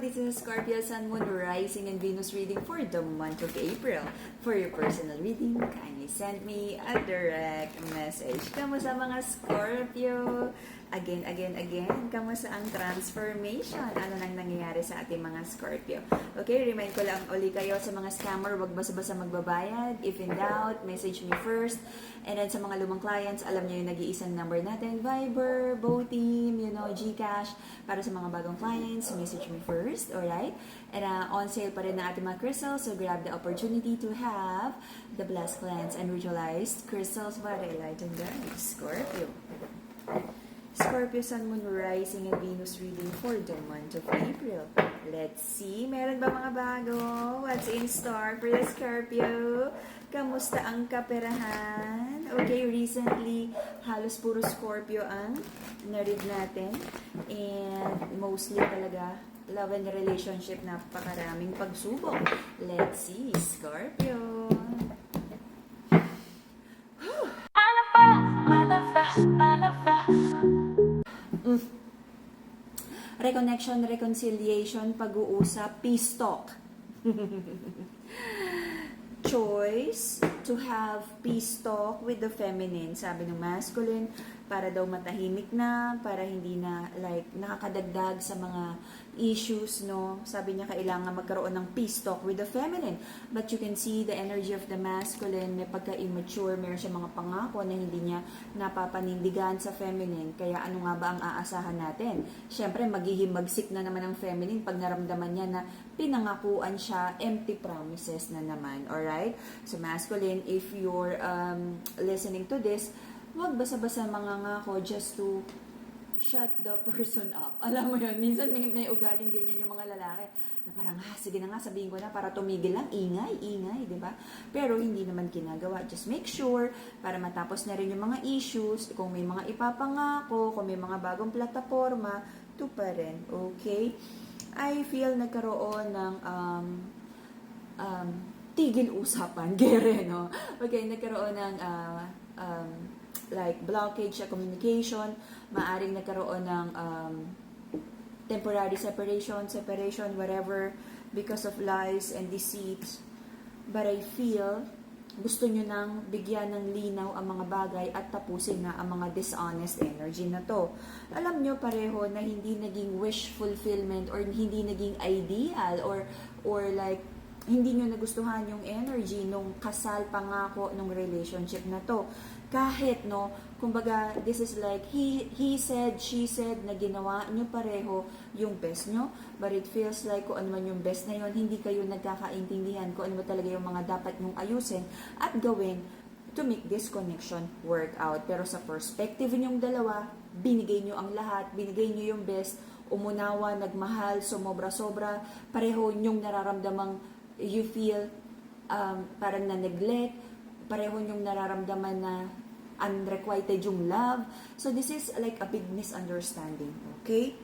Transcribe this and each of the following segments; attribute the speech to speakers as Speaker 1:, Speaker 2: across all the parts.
Speaker 1: this is Scorpio Sun, Moon, Rising, and Venus reading for the month of April. For your personal reading, kindly send me a direct message. Kamusta mga Scorpio? Again, kamusta ang transformation? Ano nang nangyayari sa ating mga Scorpio? Okay, remind ko lang uli kayo sa mga scammer, wag basta-basta magbabayad. If in doubt, message me first. And then sa mga lumang clients, alam niyo yung nag-iisang number natin, Viber, Boteam, GCash. Para sa mga bagong clients, message me first, alright? And on sale pa rin na ating mga crystals, so grab the opportunity to have the Blessed Cleanse and Ritualized Crystals para enlighten guys. Scorpio. Scorpio, Sun, Moon, Rising, and Venus reading for the month of April. Let's see, meron ba mga bago? What's in store for the Scorpio? Kamusta ang kaperahan? Okay, recently, halos puro Scorpio ang narid natin. And mostly talaga, love and relationship, napakaraming pagsubok. Let's see, Scorpio. Reconnection, reconciliation, pag-uusap, peace talk. Choice to have peace talk with the feminine, sabi ng masculine, para daw matahimik na, para hindi na like nakakadagdag sa mga issues, no? Sabi niya kailangan magkaroon ng peace talk with the feminine. But you can see the energy of the masculine, may pagka-immature, meron siya mga pangako na hindi niya napapanindigan sa feminine. Kaya ano nga ba ang aasahan natin? Siyempre, maghihimagsik na naman ang feminine pag naramdaman niya na pinangakuan siya, empty promises na naman. Alright? So, masculine, if you're listening to this, wag basa-basa mangangako just to shut the person up. Alam mo yun, minsan may ugaling ganyan yung mga lalaki na parang, sige na nga, sabihin ko na para tumigil lang, ingay, di ba? Pero hindi naman ginagawa. Just make sure para matapos na rin yung mga issues, kung may mga ipapangako, kung may mga bagong plataforma, to pa rin. Okay? I feel nagkaroon ng tigil usapan, gere, no? Okay, nagkaroon ng like blockage sa communication, maaring nagkaroon ng temporary separation, whatever, because of lies and deceits. But I feel gusto nyo nang bigyan ng linaw ang mga bagay at tapusin na ang mga dishonest energy na to. Alam nyo pareho na hindi naging wish fulfillment or hindi naging ideal or like hindi nyo nagustuhan yung energy nung kasal pangako nung relationship na to. Kahit, no, kumbaga, this is like, he said, she said, na ginawa nyo pareho yung best nyo, but it feels like kung ano man yung best na yun, hindi kayo nagkakaintindihan kung ano ba talaga yung mga dapat mong ayusin at gawin to make this connection work out. Pero sa perspective ninyong dalawa, binigay nyo ang lahat, binigay nyo yung best, umunawa, nagmahal, sumobra-sobra, pareho nyong nararamdamang you feel parang na-neglect, pareho nyong nararamdaman na unrequited yung love. So this is like a big misunderstanding, okay?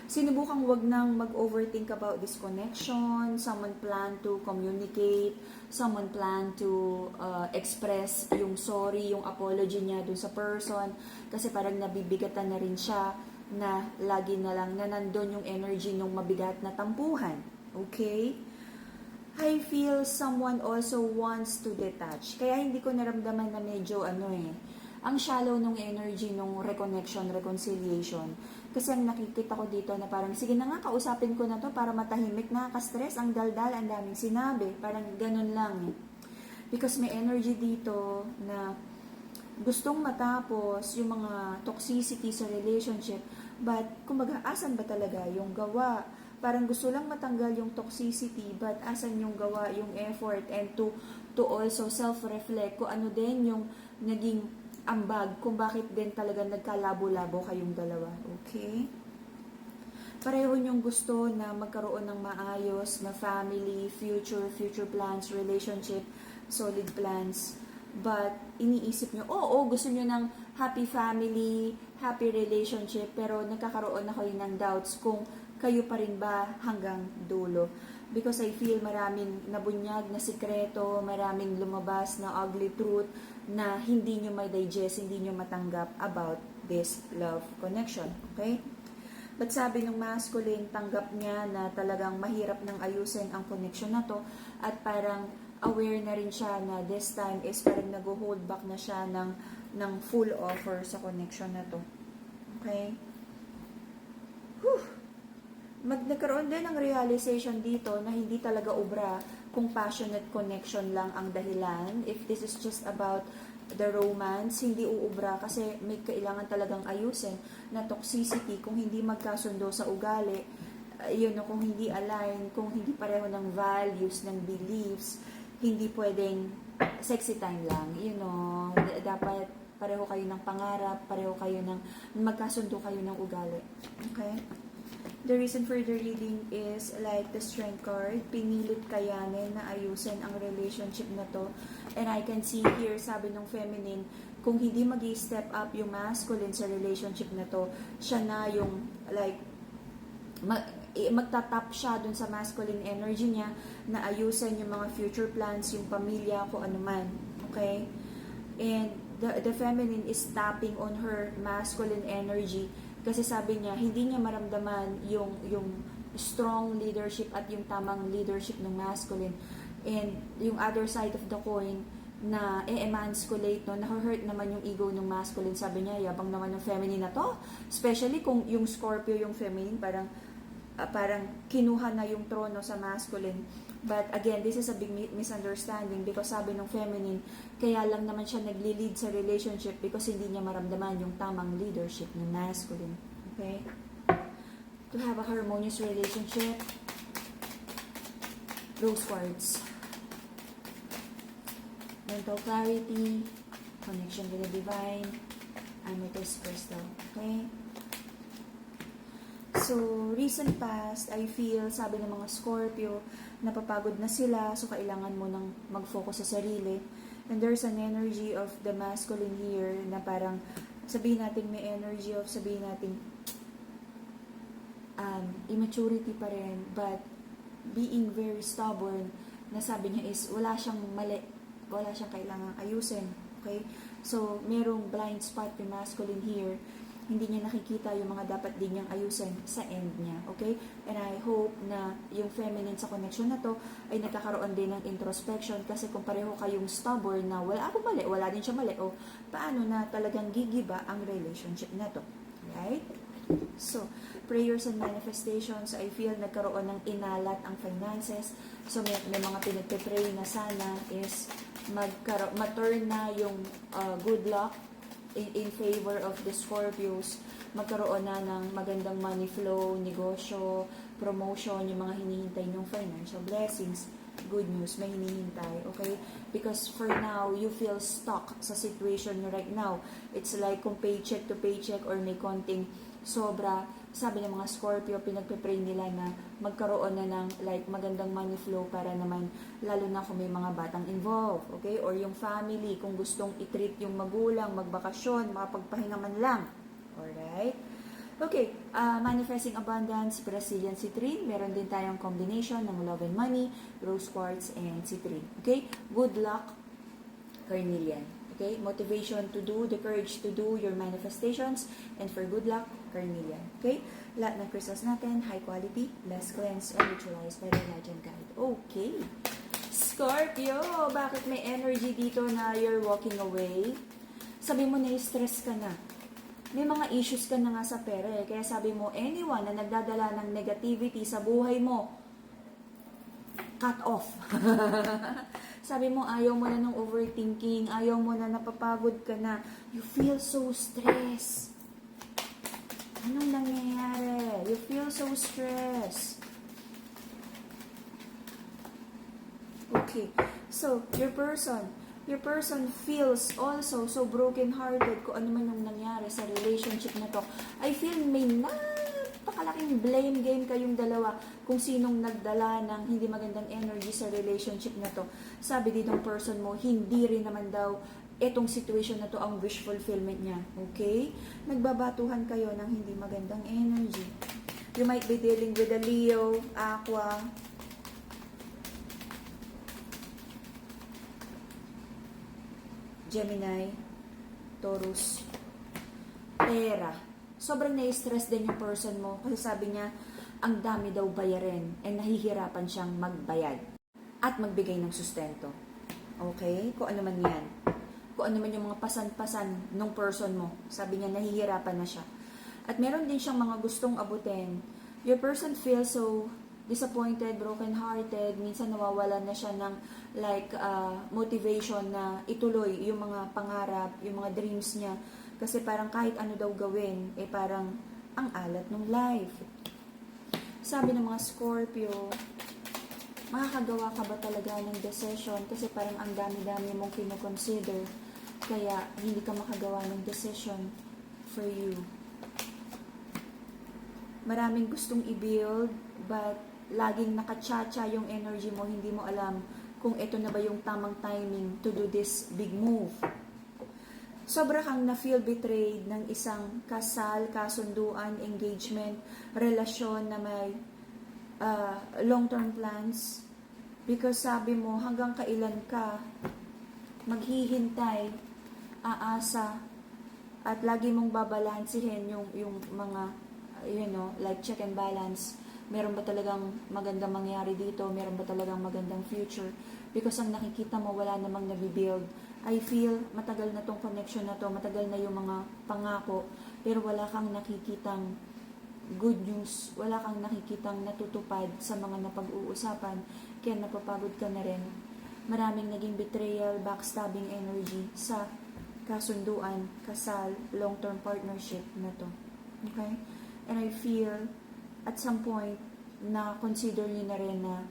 Speaker 1: Sinubukang wag nang mag-overthink about this connection. Someone plan to communicate, someone plan to express yung sorry, yung apology niya dun sa person, kasi parang nabibigatan na rin siya na lagi na lang na nandun yung energy nung mabigat na tampuhan, okay? I feel someone also wants to detach. Kaya hindi ko naramdaman na medyo ang shallow nung energy nung reconnection, reconciliation. Kasi ang nakikita ko dito na parang, sige na nga, kausapin ko na to para matahimik, nakaka-stress, ang daldal, ang daming sinabi. Parang ganun lang. Because may energy dito na gustong matapos yung mga toxicity sa relationship. But, kumbaga, asan ba talaga yung gawa? Parang gusto lang matanggal yung toxicity, but asan yung gawa, yung effort, and to also self-reflect kung ano din yung naging ambag, kung bakit din talaga nagkalabo-labo kayong dalawa. Okay? Pareho nyong gusto na magkaroon ng maayos na family, future plans, relationship, solid plans. But iniisip nyo, gusto nyo ng happy family, happy relationship, pero nagkakaroon na kayo ng doubts kung kayo pa rin ba hanggang dulo. Because I feel maraming nabunyag na sikreto, maraming lumabas na ugly truth na hindi nyo may digest, hindi nyo matanggap about this love connection. Okay? But sabi ng masculine, tanggap niya na talagang mahirap nang ayusin ang connection na to at parang aware na rin siya na this time is parang nag-hold back na siya ng full offer sa connection na to. Okay? Whew! Nagkaroon din ng realization dito na hindi talaga obra kung passionate connection lang ang dahilan. If this is just about the romance, hindi uubra kasi may kailangan talagang ayusin na toxicity kung hindi magkasundo sa ugali, kung hindi align, kung hindi pareho ng values, ng beliefs, hindi pwedeng sexy time lang, dapat pareho kayo ng pangarap, pareho kayo ng magkasundo kayo ng ugali. Okay? The reason for the reading is like the Strength card, pinilit kayanin na ayusin ang relationship na to. And I can see here, sabi ng feminine, kung hindi mag-step up yung masculine sa relationship na to, siya na yung like magtatap siya dun sa masculine energy niya na ayusin yung mga future plans, yung pamilya, kung ano man. Okay? And the feminine is tapping on her masculine energy kasi sabi niya, hindi niya maramdaman yung strong leadership at yung tamang leadership ng masculine. And yung other side of the coin, na emasculate, na-hurt naman yung ego ng masculine. Sabi niya, yabang naman ng feminine na to. Especially kung yung Scorpio, yung feminine, parang kinuha na yung trono sa masculine. But again, this is a big misunderstanding because sabi ng feminine, kaya lang naman siya nagli-lead sa relationship because hindi niya maramdaman yung tamang leadership ng masculine. Okay? To have a harmonious relationship, rose quartz. Mental clarity, connection with the divine, amethyst crystal. Okay? So, recent past, I feel, sabi ng mga Scorpio, napapagod na sila, so kailangan mo nang mag-focus sa sarili. And there's an energy of the masculine here na parang, sabihin natin may energy of, sabihin natin, immaturity pa rin, but being very stubborn, na sabi niya is, wala siyang mali, wala siyang kailangang ayusin. Okay? So, merong blind spot yung masculine here, hindi niya nakikita yung mga dapat din niyang ayusin sa end niya. Okay? And I hope na yung feminine sa connection na to ay nagkakaroon din ng introspection kasi kung pareho kayong stubborn na wala ako mali, wala din siya mali, o paano na talagang gigiba ang relationship na to. Right? So, prayers and manifestations, I feel nagkaroon ng inalat ang finances. So, may mga pinagpe-pray na sana is ma-turn na yung good luck in favor of the Scorpios, magkaroon na ng magandang money flow, negosyo, promotion, yung mga hinihintay ng financial blessings, good news, may hinihintay, okay? Because for now, you feel stuck sa situation nyo right now. It's like kung paycheck to paycheck or may konting sobra, sabi ng mga Scorpio, pinagpe-pray nila na magkaroon na ng like magandang money flow para naman, lalo na kung may mga batang involved, okay? Or yung family, kung gustong i-treat yung magulang, magbakasyon, makapagpahinga man lang. Alright? Okay, manifesting abundance, Brazilian citrine. Meron din tayong combination ng love and money, rose quartz, and citrine. Okay? Good luck, carnelian. Okay? Motivation to do, the courage to do your manifestations, and for good luck, carnelian. Okay? Lahat ng crystals natin, high quality, less cleansed, and neutralized by the Legend Guide. Okay. Scorpio, bakit may energy dito na you're walking away? Sabi mo na stress ka na. May mga issues ka na nga sa pera eh. Kaya sabi mo, anyone na nagdadala ng negativity sa buhay mo, cut off. Sabi mo, ayaw mo na ng overthinking, ayaw mo na napapagod ka na. You feel so stressed. Anong nangyayari? You feel so stressed. Okay. So, your person feels also so broken-hearted kung ano man yung nangyari sa relationship na to. I feel may napakalaking blame game kayong dalawa kung sinong nagdala ng hindi magandang energy sa relationship na to. Sabi din ng person mo, hindi rin naman daw etong situation na to ang wish fulfillment niya. Okay? Nagbabatuhan kayo ng hindi magandang energy. You might be dealing with a Leo, Aqua, Gemini, Taurus, pera. sobrang na-stress din yung person mo kasi sabi niya, ang dami daw bayarin and nahihirapan siyang magbayad at magbigay ng sustento. Okay? Kung ano man yan. Kung ano man yung mga pasan-pasan ng person mo. Sabi niya, nahihirapan na siya. At meron din siyang mga gustong abutin. Your person feels so disappointed, broken-hearted. Minsan nawawalan na siya ng motivation na ituloy yung mga pangarap, yung mga dreams niya. Kasi parang kahit ano daw gawin, parang ang alat ng life. Sabi ng mga Scorpio, makakagawa ka ba talaga ng decision? Kasi parang ang dami-dami mong kinoconsider. Kaya hindi ka makagawa ng decision for you. Maraming gustong i-build, but laging nakachacha yung energy mo. Hindi mo alam kung ito na ba yung tamang timing to do this big move. Sobra kang na-feel betrayed ng isang kasal, kasunduan, engagement, relasyon na may long-term plans. Because sabi mo, hanggang kailan ka maghihintay, aasa, at lagi mong babalansihin yung mga, like check and balance. Meron ba talagang magandang mangyari dito? Meron ba talagang magandang future? Because ang nakikita mo, wala namang nabibuild. I feel matagal na tong connection na to, matagal na yung mga pangako, pero wala kang nakikitang good news, wala kang nakikitang natutupad sa mga napag-uusapan, kaya napapagod ka na rin. Maraming naging betrayal, backstabbing energy sa kasunduan, kasal, long-term partnership na to. Okay? And I feel at some point na consider niyo na rin na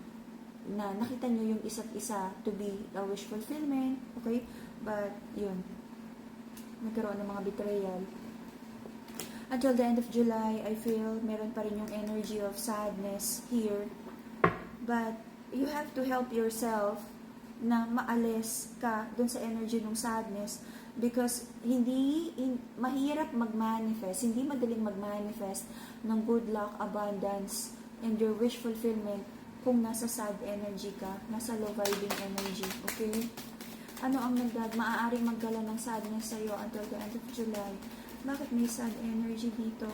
Speaker 1: nakita niyo yung isa't isa to be a wish fulfillment, okay? But, yun, nagkaroon ng mga betrayal. Until the end of July, I feel meron pa rin yung energy of sadness here. But, you have to help yourself na maalis ka dun sa energy ng sadness because mahirap mag-manifest, hindi madaling mag-manifest ng good luck, abundance, and your wish fulfillment kung nasa sad energy ka, nasa low vibing energy, okay? Ano ang maaaring magdala ng sadness sa'yo until the end of July? Bakit may sad energy dito?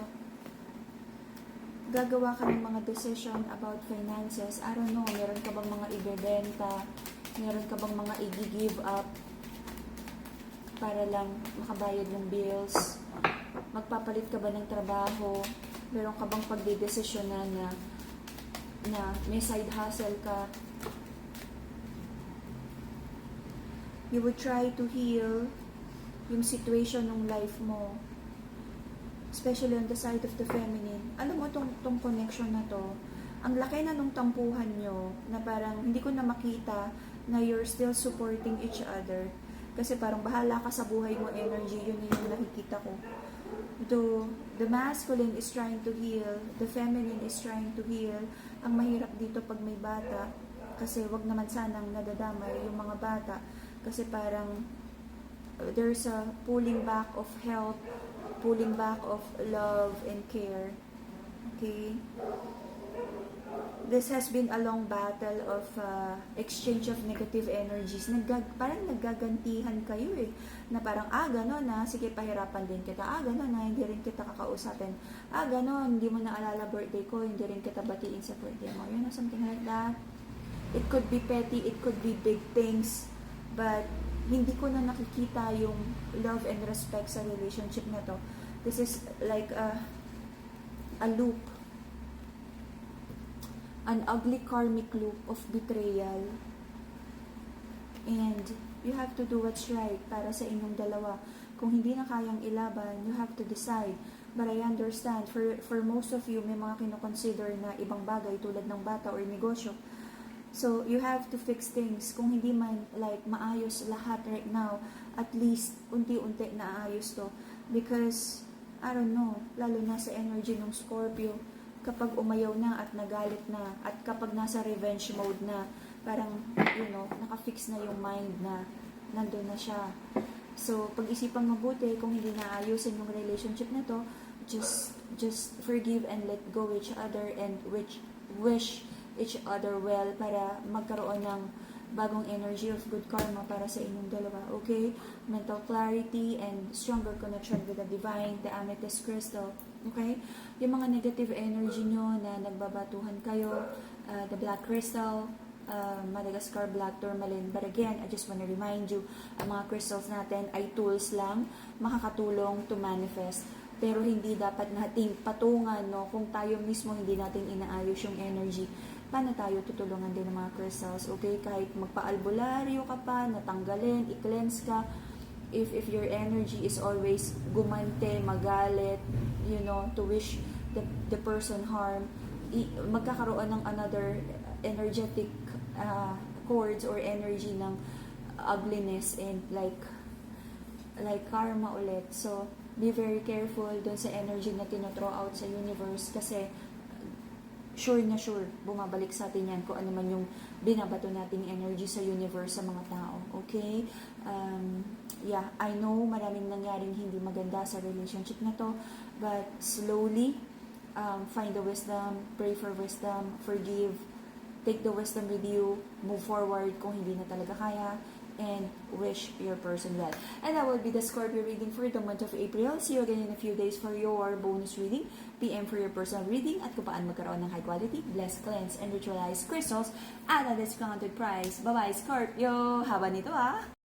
Speaker 1: Gagawa ka ng mga decision about finances. I don't know, meron ka bang mga ibebenta? Meron ka bang mga i-give up para lang makabayad ng bills? Magpapalit ka ba ng trabaho? Meron ka bang pagdedesisyonan na may side hustle ka? You would try to heal yung situation ng life mo, especially on the side of the feminine. Alam mo, tong connection na to, ang laki na nung tampuhan nyo, na parang hindi ko na makita na you're still supporting each other. Kasi parang bahala ka sa buhay mo energy, yun yung nakikita ko. The masculine is trying to heal, the feminine is trying to heal. Ang mahirap dito pag may bata, kasi wag naman sanang nadadamay yung mga bata. Kasi parang there's a pulling back of help, pulling back of love and care. Okay? This has been a long battle of exchange of negative energies. Parang naggagantihan kayo eh. Na parang, gano'n na, sige pahirapan din kita. Gano'n na, hindi rin kita kakausapin. Gano'n, hindi mo naalala birthday ko, hindi rin kita batiin sa birthday mo. You know, something like that. It could be petty, it could be big things. But, hindi ko na nakikita yung love and respect sa relationship na to. This is like a loop. An ugly karmic loop of betrayal. And, you have to do what's right para sa inyong dalawa. Kung hindi na kayang ilaban, you have to decide. But I understand, for most of you, may mga kinoconsider na ibang bagay tulad ng bata or negosyo. So, you have to fix things. Kung hindi man, maayos lahat right now, at least, unti-unti naayos to. Because, I don't know, lalo na sa energy ng Scorpio, kapag umayaw na at nagalit na, at kapag nasa revenge mode na, parang, nakafix na yung mind na nandun na siya. So, pag-isipang mabuti, kung hindi naayusin yung relationship na to, just forgive and let go each other and wish each other well para magkaroon ng bagong energy of good karma para sa inyong dalawa, okay? Mental clarity and stronger connection with the divine, the amethyst crystal, Okay? Yung mga negative energy nyo na nagbabatuhan kayo, the black crystal, Madagascar black tourmaline. But again, I just want to remind you, ang mga crystals natin ay tools lang, makakatulong to manifest. Pero hindi dapat nating patungan, no? Kung tayo mismo hindi natin inaayos yung energy, paano tayo tutulungan din ng mga crystals? Okay? Kahit magpa-albularyo ka pa, natanggalin, i-cleanse ka, if your energy is always gumante, magalit, to wish the person harm, magkakaroon ng another energetic chords or energy ng ugliness and like karma ulit. So, be very careful dun sa energy na tinothrow out sa universe kasi sure na sure, bumabalik sa atin yan kung ano man yung binabato nating energy sa universe sa mga tao. Okay? I know maraming nangyaring hindi maganda sa relationship na to, but slowly, find the wisdom, pray for wisdom, forgive, take the wisdom with you, move forward kung hindi na talaga kaya, and wish your person well. And that will be the Scorpio reading for the month of April. See you again in a few days for your bonus reading, PM for your personal reading, at kung paano magkaroon ng high quality, blessed, cleanse, and ritualized crystals at a discounted price. Bye-bye, Scorpio! Haba nito